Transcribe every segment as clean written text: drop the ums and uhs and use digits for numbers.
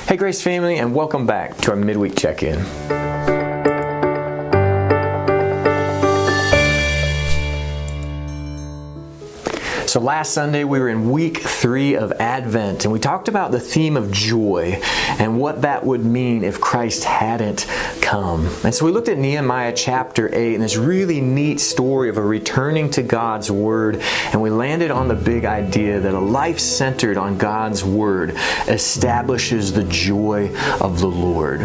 Hey Grace family, and welcome back to our midweek check-in. So last Sunday we were in week 3 of Advent, and we talked about the theme of joy and what that would mean if Christ hadn't come. And so we looked at Nehemiah chapter 8 and this really neat story of a returning to God's Word, and we landed on the big idea that a life centered on God's Word establishes the joy of the Lord.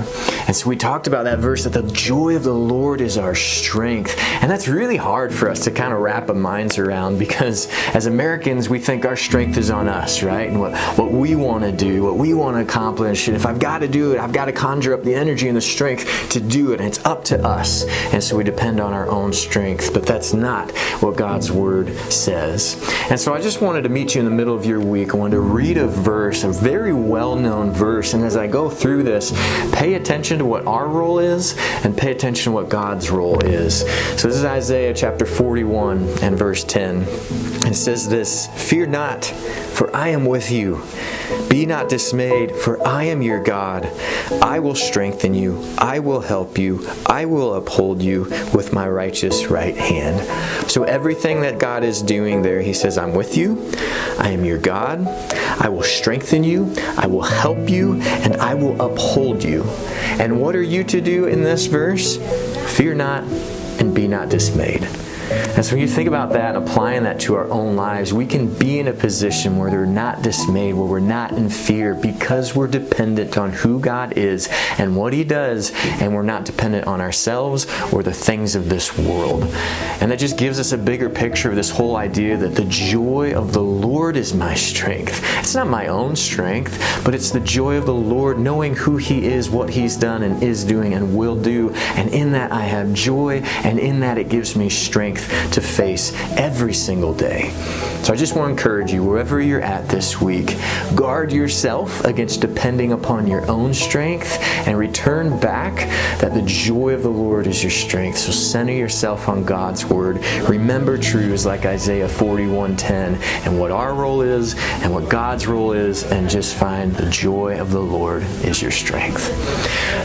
And so we talked about that verse that the joy of the Lord is our strength. And that's really hard for us to kind of wrap our minds around, because as Americans, we think our strength is on us, right? And what we want to do, what we want to accomplish. And if I've got to do it, I've got to conjure up the energy and the strength to do it. And it's up to us. And so we depend on our own strength. But that's not what God's Word says. And so I just wanted to meet you in the middle of your week. I wanted to read a verse, a very well-known verse. And as I go through this, pay attention to what our role is and pay attention to what God's role is. So this is Isaiah chapter 41 and verse 10. It says this, "Fear not, for I am with you. Be not dismayed, for I am your God. I will strengthen you. I will help you. I will uphold you with my righteous right hand." So everything that God is doing there, He says, I'm with you. I am your God. I will strengthen you. I will help you. And I will uphold you. And what are you to do in this verse? Fear not and be not dismayed. And so when you think about that and applying that to our own lives, we can be in a position where we're not dismayed, where we're not in fear, because we're dependent on who God is and what He does, and we're not dependent on ourselves or the things of this world. And that just gives us a bigger picture of this whole idea that the joy of the Lord is my strength. It's not my own strength, but it's the joy of the Lord, knowing who He is, what He's done and is doing and will do. And in that I have joy, and in that it gives me strength to face every single day. So I just want to encourage you, wherever you're at this week, guard yourself against depending upon your own strength, and return back that the joy of the Lord is your strength. So center yourself on God's Word. Remember truths like Isaiah 41:10 and what our role is and what God's role is, and just find the joy of the Lord is your strength.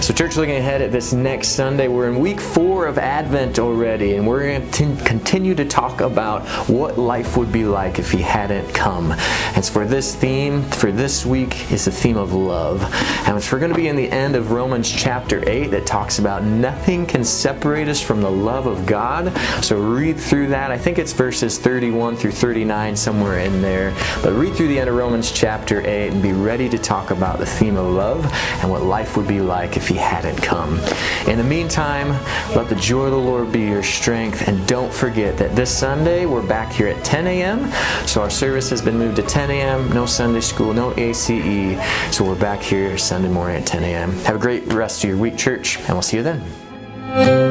So church, looking ahead at this next Sunday, we're in week 4 of Advent already, and we're going to continue to talk about what life would be like if He hadn't come. And so for this theme, for this week, is the theme of love. And we're going to be in the end of Romans chapter 8 that talks about nothing can separate us from the love of God. So read through that. I think it's verses 31 through 39, somewhere in there. But read through the end of Romans chapter 8 and be ready to talk about the theme of love and what life would be like if He hadn't come. In the meantime, let the joy of the Lord be your strength, and don't forget that this Sunday we're back here at 10 a.m. So our service has been moved to 10 a.m. No Sunday school, no ACE. So we're back here Sunday morning at 10 a.m. Have a great rest of your week, church, and we'll see you then.